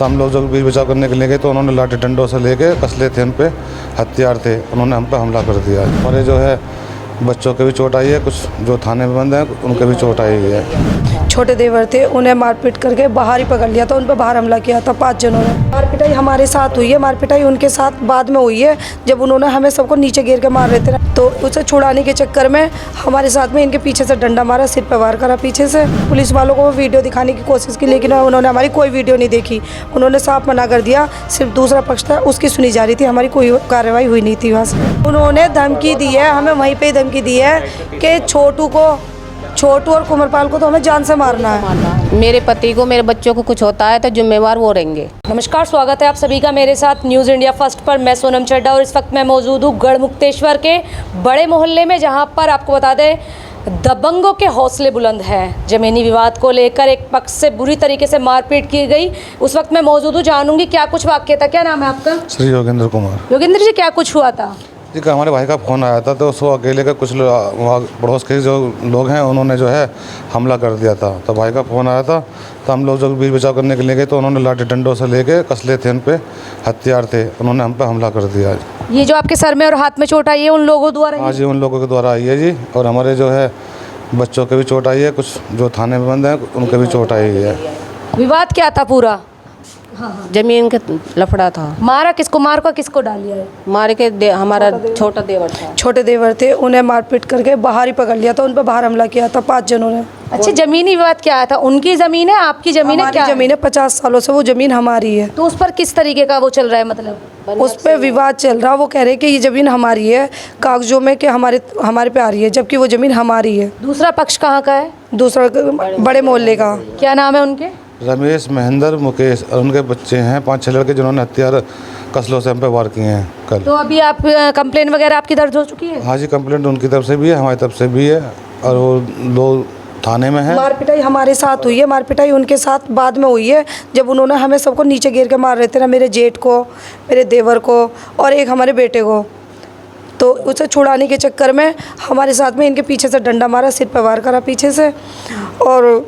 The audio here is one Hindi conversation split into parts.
तो हम लोग जब बीच बचाव करने के लिए गए तो उन्होंने लाठी डंडों से लेके कसले थे, उन पे हथियार थे, उन्होंने हम पे हमला कर दिया। हमारे जो है बच्चों के भी चोट आई है, कुछ जो थाने में बंद हैं उनके भी चोट आई है। छोटे देवर थे, उन्हें मारपीट करके बाहर ही पकड़ लिया था, उन पर बाहर हमला किया था 5 जनों ने। मारपिटाई हमारे साथ हुई है, मारपिटाई उनके साथ बाद में हुई है, जब उन्होंने हमें सबको नीचे गिर के मार रहे थे तो उसे छुड़ाने के चक्कर में हमारे साथ में इनके पीछे से डंडा मारा, सिर पे वार करा पीछे से। पुलिस वालों को वो वीडियो दिखाने की कोशिश की, लेकिन उन्होंने हमारी कोई वीडियो नहीं देखी। उन्होंने साफ मना कर दिया, सिर्फ दूसरा पक्ष था उसकी सुनी जा रही थी, हमारी कोई कार्रवाई हुई नहीं थी वहाँ से। उन्होंने धमकी दी है, हमें वहीं पर धमकी दी है कि छोटू और कुमरपाल को तो हमें जान से मारना है। मेरे पति को, मेरे बच्चों को कुछ होता है तो जिम्मेवार वो रहेंगे। नमस्कार, स्वागत है आप सभी का मेरे साथ न्यूज़ इंडिया फर्स्ट पर। मैं सोनम चड्ढा और इस वक्त मैं मौजूद हूँ गढ़मुक्तेश्वर के बड़े मोहल्ले में, जहाँ पर आपको बता दें दबंगों के हौसले बुलंद हैं। ज़मीनी विवाद को लेकर एक पक्ष से बुरी तरीके से मारपीट की गई। उस वक्त मैं मौजूद हूँ, जानूंगी क्या कुछ वाक्य था। क्या नाम है आपका? श्री योगेंद्र कुमार। योगेंद्र जी, क्या कुछ हुआ था? जी हमारे भाई का फ़ोन आया था तो उसको अकेले के कुछ पड़ोस के जो लोग हैं उन्होंने जो है हमला कर दिया था। तो भाई का फ़ोन आया था तो हम लोग जब बीच बचाव करने के लिए गए तो उन्होंने लाठी डंडों से लेके कसले थे, उन पे हथियार थे, उन्होंने हम पे हमला कर दिया। ये जो आपके सर में और हाथ में चोट आई है उन लोगों द्वारा? हाँ जी, उन लोगों के द्वारा आई है जी। और हमारे जो है बच्चों के भी चोट आई है, कुछ जो थाने में बंद हैं उनके भी चोट आई है। विवाद क्या था पूरा? जमीन के लफड़ा था। मारा किसको? मार को किसको डालिया है? मारे के हमारा छोटा देवर था। छोटे देवर थे, उन्हें मारपीट करके बाहर ही पकड़ लिया था, उन पर बाहर हमला किया था 5 जनों ने। अच्छा, जमीनी विवाद क्या आया था? उनकी ज़मीन है, आपकी ज़मीन है? क्या ज़मीन है? 50 सालों से वो ज़मीन हमारी है। तो उस पर किस तरीके का वो चल रहा है? मतलब उस पर विवाद चल रहा, वो कह रहे हैं कि ये ज़मीन हमारी है, कागजों में कि हमारे पे आ रही है, जबकि वो ज़मीन हमारी है। दूसरा पक्ष कहाँ का है? दूसरा बड़े मोहल्ले का। क्या नाम है उनके? रमेश, महेंद्र, मुकेश और उनके बच्चे हैं 5-6 लड़के जिन्होंने हथियार कसलों से हम पे वार किए हैं कल। तो अभी आप कंप्लेन वगैरह आपकी दर्ज हो चुकी है? हाँ जी, कंप्लेंट उनकी तरफ से भी है, हमारी तरफ से भी है, और वो लोग थाने में हैं। मारपिटाई हमारे साथ हुई है, मारपिटाई उनके साथ बाद में हुई है, जब उन्होंने हमें सबको नीचे गिर के मार रहे थे ना, मेरे जेठ को, मेरे देवर को और एक हमारे बेटे को। तो उसे छुड़ाने के चक्कर में हमारे साथ में इनके पीछे से डंडा मारा, सिर पे वार करा पीछे से, और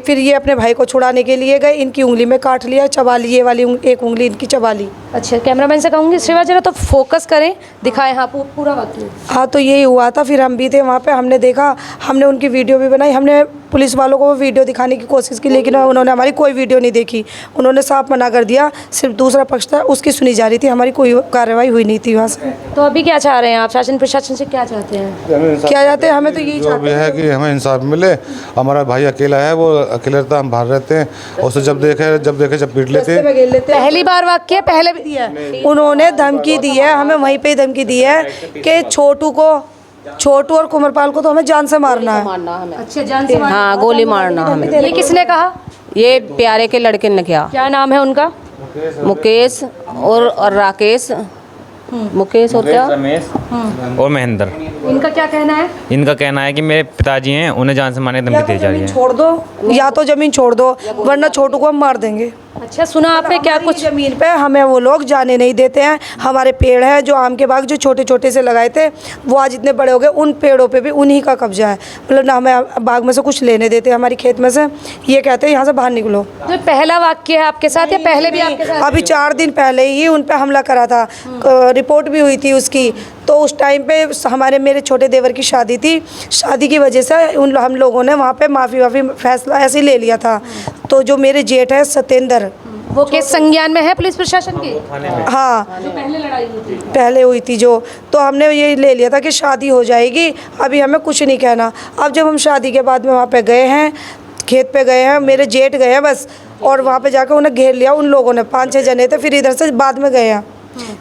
फिर ये अपने भाई को छुड़ाने के लिए गए, इनकी उंगली में काट लिया, चबा ली, ये वाली एक उंगली इनकी चबा ली। अच्छा, कैमरामैन से कहूँगी शिवा जरा तो फोकस करें, दिखाएं। हाँ, पूरा वाक्य। हाँ, तो यही हुआ था। फिर हम भी थे वहाँ पे, हमने देखा, हमने उनकी वीडियो भी बनाई, हमने पुलिस वालों को वो वीडियो दिखाने की कोशिश की, लेकिन उन्होंने हमारी कोई वीडियो नहीं देखी। उन्होंने साफ मना कर दिया, सिर्फ दूसरा पक्ष था उसकी सुनी जा रही थी, हमारी कोई कार्रवाई हुई नहीं थी वहाँ से। तो अभी क्या चाह रहे हैं आप? शासन प्रशासन से क्या चाहते हैं? क्या चाहते हैं? हमें तो यही चाहते है कि हमें इंसाफ मिले। हमारा भाई अकेला है, वो अकेले रहता, हम बाहर रहते हैं, उसे जब देखे पीट लेते हैं। पहली बार वाक्य पहले भी दिया है? उन्होंने धमकी दी है, हमें वहीं पे धमकी दी है कि छोटू और कुमरपाल को तो हमें जान से मारना है। अच्छा, जान से मारना? हाँ, गोली मारना हमें। ये किसने कहा? ये प्यारे के लड़के ने किया। क्या नाम है उनका? मुकेश और राकेश। मुकेश और क्या? रमेश और महेंद्र। इनका क्या कहना है? इनका कहना है कि मेरे पिताजी हैं, उन्हें जान से मारने की धमकी दी जा रही है। छोड़ दो, या तो ज़मीन छोड़ दो, वरना छोटू को हम मार देंगे। अच्छा, सुना आपने क्या कुछ? ज़मीन पे हमें वो लोग जाने नहीं देते हैं। हमारे पेड़ हैं जो आम के बाग जो छोटे छोटे से लगाए थे, वो आज इतने बड़े हो गए, उन पेड़ों पे भी उन्हीं का कब्जा है। मतलब ना हमें बाग में से कुछ लेने देते हैं, हमारी खेत में से। ये कहते हैं यहाँ से बाहर निकलो। तो पहला वाक्य है आपके साथ या पहले भी आपके साथ? अभी 4 दिन पहले ही उन पे हमला करा था, रिपोर्ट भी हुई थी उसकी। तो उस टाइम पे मेरे छोटे देवर की शादी थी, शादी की वजह से हम लोगों ने वहाँ पे माफ़ी फैसला ऐसे ही ले लिया था। तो जो मेरे जेठ है सत्येंद्र, वो केस संज्ञान में है पुलिस प्रशासन के? हाँ, जो पहले लड़ाई हुई थी, पहले हुई थी जो, तो हमने ये ले लिया था कि शादी हो जाएगी, अभी हमें कुछ नहीं कहना। अब जब हम शादी के बाद में वहाँ पे गए हैं, खेत पे गए हैं, मेरे जेठ गए हैं बस, और वहाँ पे जाकर उन्हें घेर लिया उन लोगों ने, 5-6 जने थे। फिर इधर से बाद में गए हैं,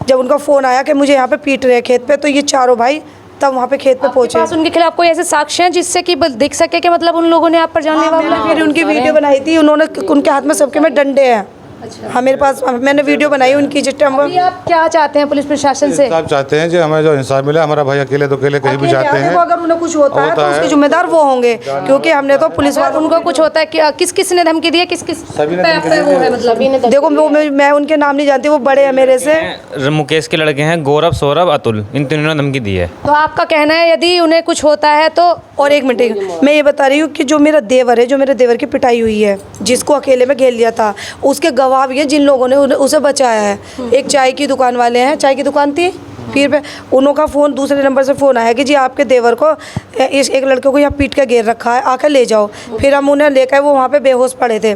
जब उनका फ़ोन आया कि मुझे यहाँ पे पीट रहे हैं खेत पे, तो ये चारों भाई तब वहाँ पे खेत पे पहुँचे। उनके खिलाफ कोई ऐसे साक्ष्य हैं जिससे कि दिख सके कि मतलब उन लोगों ने आप पर जानलेवा हमला? फिर उनकी वीडियो बनाई थी उन्होंने, उनके हाथ में सबके में डंडे हैं। अच्छा, हाँ, मेरे पास मैंने वीडियो बनाई उनकी जिस टाइम। अभी आप क्या चाहते हैं पुलिस प्रशासन से? इंसाफ चाहते हैं जी, हमें जो इंसाफ मिले। हमारा भाई अकेले तो अकेले कहीं भी जाते हैं, अगर उन्हें कुछ होता है तो उसके जिम्मेदार वो होंगे, क्योंकि हमने तो पुलिस वालों उनको कुछ होता है कि किस किस ने धमकी दी है? किस किस सभी ने पे धमकी पे वो है? मतलब देखो मैं उनके नाम नहीं जानती, वो बड़े हैं मेरे से। मुकेश के लड़के हैं गौरव, सौरभ, अतुल, इन तीनों ने धमकी दी है। तो आपका कहना है यदि उन्हें कुछ होता है तो? और एक मिनट, मैं ये बता रही हूँ कि जो मेरा देवर है, जो मेरे देवर की पिटाई हुई है, जिसको अकेले में घेर लिया था, उसके गवाह भी है जिन लोगों ने उसे बचाया है। एक चाय की दुकान वाले हैं, चाय की दुकान थी, फिर पे उनका फ़ोन दूसरे नंबर से फ़ोन आया कि जी आपके देवर को इस एक लड़के को यहाँ पीट के घेर रखा है, आकर ले जाओ। फिर हम उन्हें लेकर, वो वहाँ पे बेहोश पड़े थे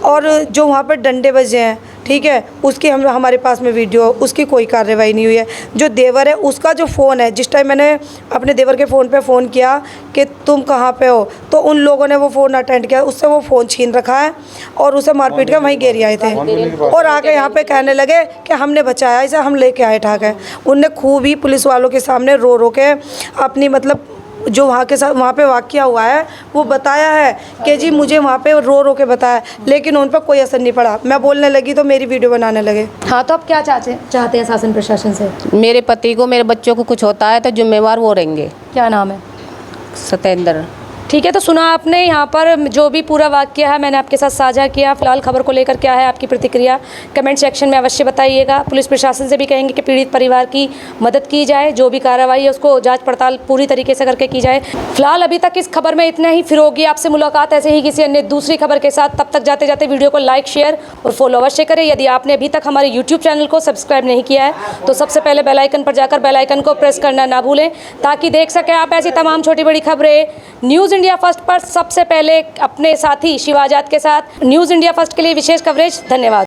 और जो वहाँ पे डंडे बजे हैं, ठीक है, उसकी हमारे पास में वीडियो, उसकी कोई कार्रवाई नहीं हुई है। जो देवर है उसका जो फ़ोन है, जिस टाइम मैंने अपने देवर के फ़ोन पे फ़ोन किया कि तुम कहाँ पे हो, तो उन लोगों ने वो फ़ोन अटेंड किया, उससे वो फ़ोन छीन रखा है और उसे मारपीट कर वहीं घेर आए थे और आके यहाँ पे कहने लगे कि हमने बचाया इसे, हम लेके आए ठाक है। उनने खूब ही पुलिस वालों के सामने रो रो के अपनी मतलब जो वहाँ के साथ वहाँ पे वाक़या हुआ है वो बताया है कि जी मुझे वहाँ पे रो रो के बताया, लेकिन उन पर कोई असर नहीं पड़ा। मैं बोलने लगी तो मेरी वीडियो बनाने लगे। हाँ, तो आप क्या चाहते हैं शासन प्रशासन से? मेरे पति को, मेरे बच्चों को कुछ होता है तो जिम्मेवार वो रहेंगे। क्या नाम है? सतेंद्र। ठीक है, तो सुना आपने यहाँ पर जो भी पूरा वाक़या है मैंने आपके साथ साझा किया। फिलहाल खबर को लेकर क्या है आपकी प्रतिक्रिया, कमेंट सेक्शन में अवश्य बताइएगा। पुलिस प्रशासन से भी कहेंगे कि पीड़ित परिवार की मदद की जाए, जो भी कार्रवाई है उसको जांच पड़ताल पूरी तरीके से करके की जाए। फिलहाल अभी तक इस खबर में इतना ही, फिर होगी आपसे मुलाकात ऐसे ही किसी अन्य दूसरी खबर के साथ। तब तक जाते जाते वीडियो को लाइक, शेयर और फॉलो अवश्य करें। यदि आपने अभी तक हमारे यूट्यूब चैनल को सब्सक्राइब नहीं किया है तो सबसे पहले बेल आइकन पर जाकर बेल आइकन को प्रेस करना ना भूलें, ताकि देख सकें आप ऐसी तमाम छोटी बड़ी खबरें न्यूज़ इंडिया फर्स्ट पर सबसे पहले अपने साथी शिव आजाद के साथ। न्यूज़ इंडिया फर्स्ट के लिए विशेष कवरेज। धन्यवाद।